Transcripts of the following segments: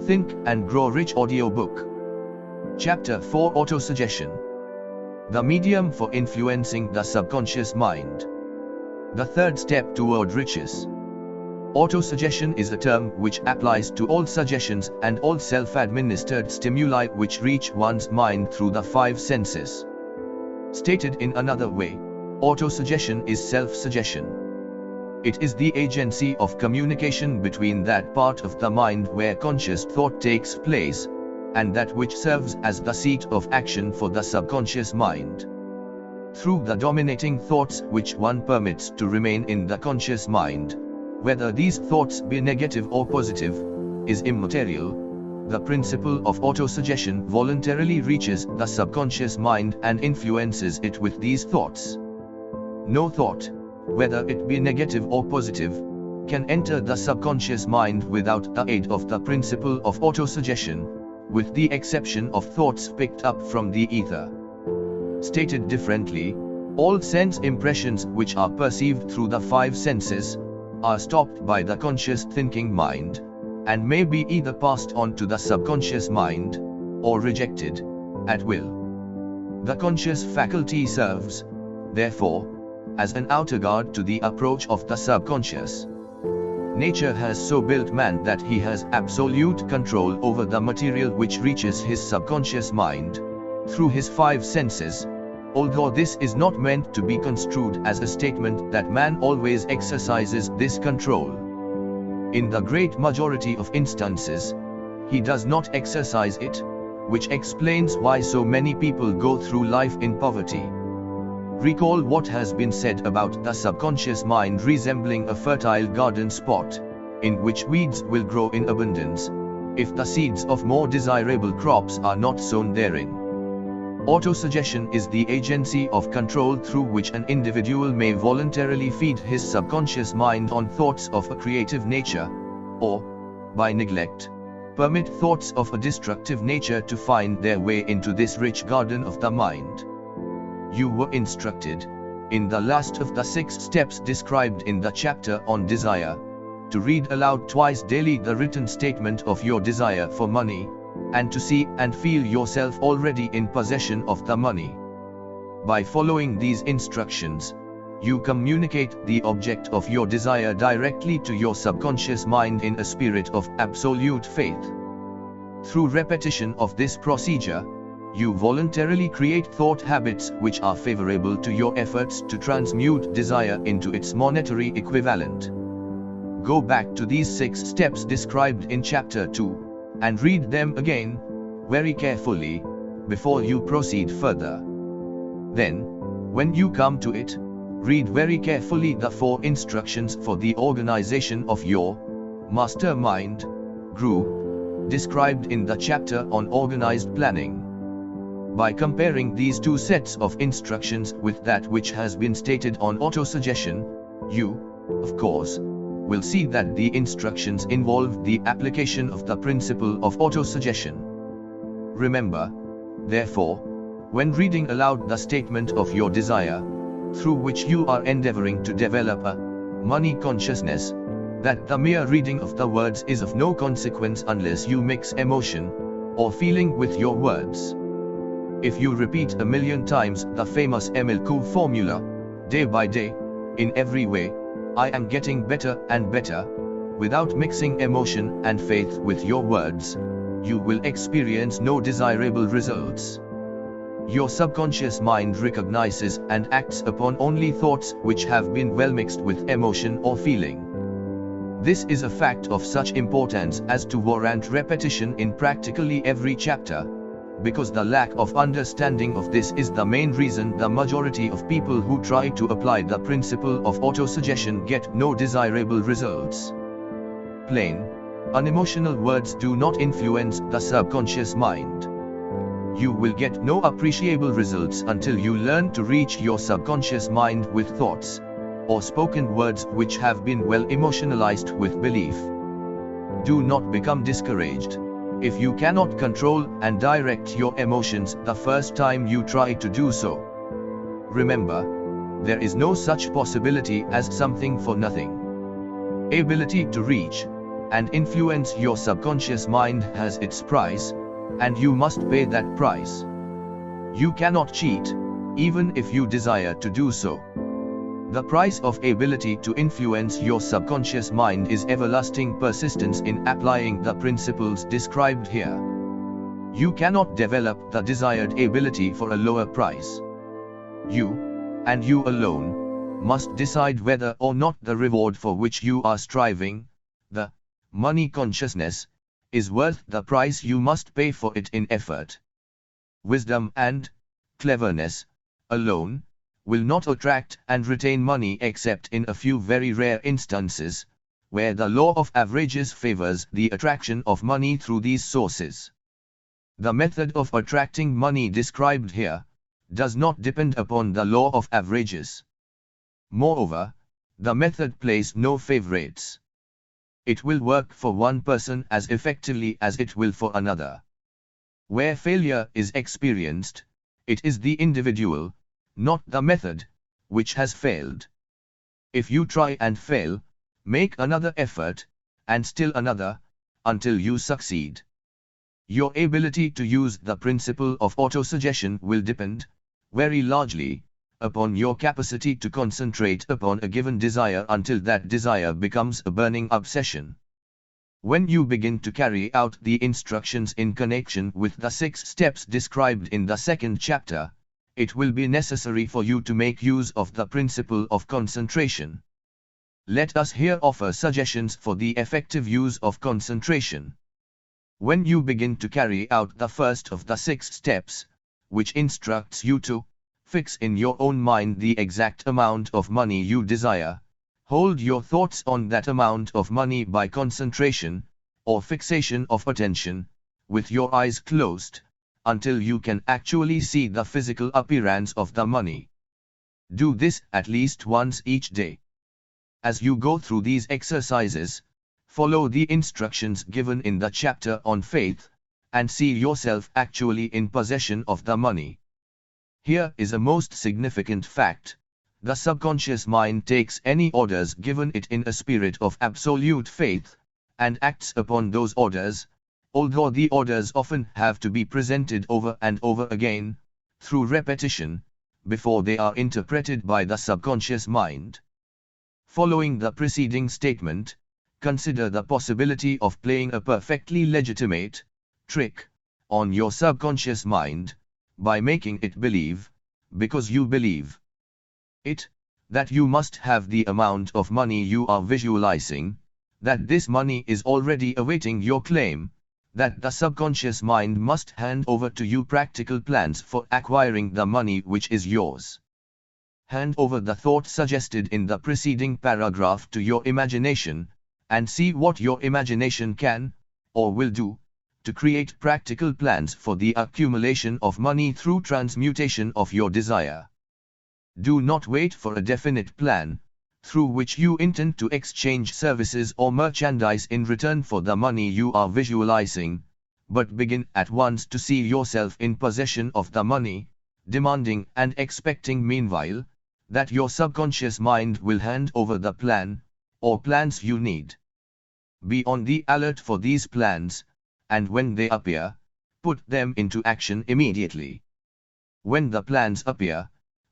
Think and Grow Rich Audiobook. Chapter 4, Autosuggestion. The medium for influencing the subconscious mind. The third step toward riches. Autosuggestion is a term which applies to all suggestions and all self-administered stimuli which reach one's mind through the five senses. Stated in another way, autosuggestion is self-suggestion. It is the agency of communication between that part of the mind where conscious thought takes place, and that which serves as the seat of action for the subconscious mind. Through the dominating thoughts which one permits to remain in the conscious mind, whether these thoughts be negative or positive, is immaterial. The principle of autosuggestion voluntarily reaches the subconscious mind and influences it with these thoughts. No thought, whether it be negative or positive, can enter the subconscious mind without the aid of the principle of autosuggestion, with the exception of thoughts picked up from the ether. Stated differently, all sense impressions which are perceived through the five senses are stopped by the conscious thinking mind, and may be either passed on to the subconscious mind, or rejected, at will. The conscious faculty serves, therefore, as an outer guard to the approach of the subconscious. Nature has so built man that he has absolute control over the material which reaches his subconscious mind, through his five senses, although this is not meant to be construed as a statement that man always exercises this control. In the great majority of instances, he does not exercise it, which explains why so many people go through life in poverty. Recall what has been said about the subconscious mind resembling a fertile garden spot, in which weeds will grow in abundance, if the seeds of more desirable crops are not sown therein. Autosuggestion is the agency of control through which an individual may voluntarily feed his subconscious mind on thoughts of a creative nature, or, by neglect, permit thoughts of a destructive nature to find their way into this rich garden of the mind. You were instructed, in the last of the 6 steps described in the chapter on desire, to read aloud twice daily the written statement of your desire for money, and to see and feel yourself already in possession of the money. By following these instructions, you communicate the object of your desire directly to your subconscious mind in a spirit of absolute faith. Through repetition of this procedure, you voluntarily create thought habits which are favorable to your efforts to transmute desire into its monetary equivalent. Go back to these 6 steps described in chapter 2, and read them again, very carefully, before you proceed further. Then, when you come to it, read very carefully the 4 instructions for the organization of your mastermind group, described in the chapter on organized planning. By comparing these 2 sets of instructions with that which has been stated on autosuggestion, you, of course, will see that the instructions involve the application of the principle of autosuggestion. Remember, therefore, when reading aloud the statement of your desire, through which you are endeavoring to develop a money consciousness, that the mere reading of the words is of no consequence unless you mix emotion or feeling with your words. If you repeat 1,000,000 times the famous Emil formula, day by day, in every way, I am getting better and better, without mixing emotion and faith with your words, you will experience no desirable results. Your subconscious mind recognizes and acts upon only thoughts which have been well mixed with emotion or feeling. This is a fact of such importance as to warrant repetition in practically every chapter, because the lack of understanding of this is the main reason the majority of people who try to apply the principle of autosuggestion get no desirable results. Plain, unemotional words do not influence the subconscious mind. You will get no appreciable results until you learn to reach your subconscious mind with thoughts, or spoken words which have been well emotionalized with belief. Do not become discouraged if you cannot control and direct your emotions the first time you try to do so. Remember, there is no such possibility as something for nothing. Ability to reach, and influence your subconscious mind has its price, and you must pay that price. You cannot cheat, even if you desire to do so. The price of ability to influence your subconscious mind is everlasting persistence in applying the principles described here. You cannot develop the desired ability for a lower price. You, and you alone, must decide whether or not the reward for which you are striving, the money consciousness, is worth the price you must pay for it in effort. Wisdom and cleverness alone will not attract and retain money except in a few very rare instances, where the law of averages favors the attraction of money through these sources. The method of attracting money described here does not depend upon the law of averages. Moreover, the method plays no favorites. It will work for one person as effectively as it will for another. Where failure is experienced, it is the individual, not the method, which has failed. If you try and fail, make another effort, and still another, until you succeed. Your ability to use the principle of autosuggestion will depend, very largely, upon your capacity to concentrate upon a given desire until that desire becomes a burning obsession. When you begin to carry out the instructions in connection with the 6 steps described in the 2nd chapter, it will be necessary for you to make use of the principle of concentration. Let us here offer suggestions for the effective use of concentration. When you begin to carry out the first of the 6 steps, which instructs you to fix in your own mind the exact amount of money you desire, hold your thoughts on that amount of money by concentration, or fixation of attention, with your eyes closed, until you can actually see the physical appearance of the money. Do this at least once each day. As you go through these exercises, follow the instructions given in the chapter on faith, and see yourself actually in possession of the money. Here is a most significant fact. The subconscious mind takes any orders given it in a spirit of absolute faith, and acts upon those orders, although the orders often have to be presented over and over again, through repetition, before they are interpreted by the subconscious mind. Following the preceding statement, consider the possibility of playing a perfectly legitimate trick on your subconscious mind, by making it believe, because you believe it, that you must have the amount of money you are visualizing, that this money is already awaiting your claim, that the subconscious mind must hand over to you practical plans for acquiring the money which is yours. Hand over the thought suggested in the preceding paragraph to your imagination, and see what your imagination can, or will do, to create practical plans for the accumulation of money through transmutation of your desire. Do not wait for a definite plan, through which you intend to exchange services or merchandise in return for the money you are visualizing, but begin at once to see yourself in possession of the money, demanding and expecting meanwhile, that your subconscious mind will hand over the plan, or plans you need. Be on the alert for these plans, and when they appear, put them into action immediately. When the plans appear,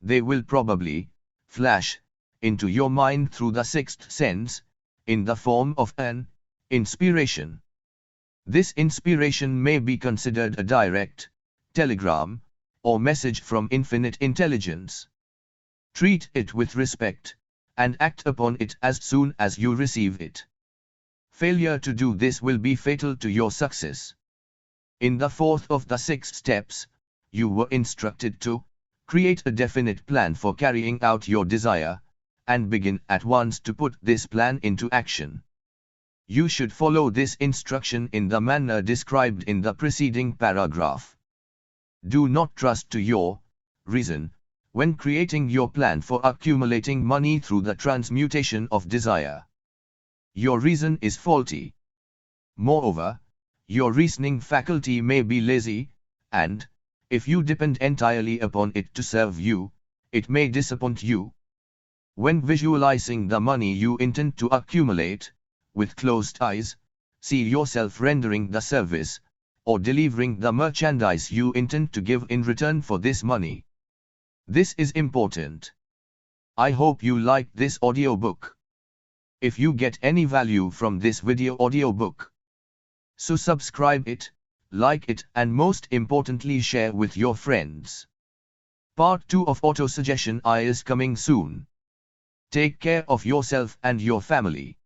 they will probably flash into your mind through the 6th sense, in the form of an inspiration. This inspiration may be considered a direct telegram or message from infinite intelligence. Treat it with respect, and act upon it as soon as you receive it. Failure to do this will be fatal to your success. In the 4th of the 6 steps, you were instructed to create a definite plan for carrying out your desire, and begin at once to put this plan into action. You should follow this instruction in the manner described in the preceding paragraph. Do not trust to your reason when creating your plan for accumulating money through the transmutation of desire. Your reason is faulty. Moreover, your reasoning faculty may be lazy, and, if you depend entirely upon it to serve you, it may disappoint you. When visualizing the money you intend to accumulate, with closed eyes, see yourself rendering the service, or delivering the merchandise you intend to give in return for this money. This is important. I hope you liked this audiobook. If you get any value from this video audiobook, so subscribe it, like it, and most importantly share with your friends. Part 2 of Auto Suggestion I is coming soon. Take care of yourself and your family.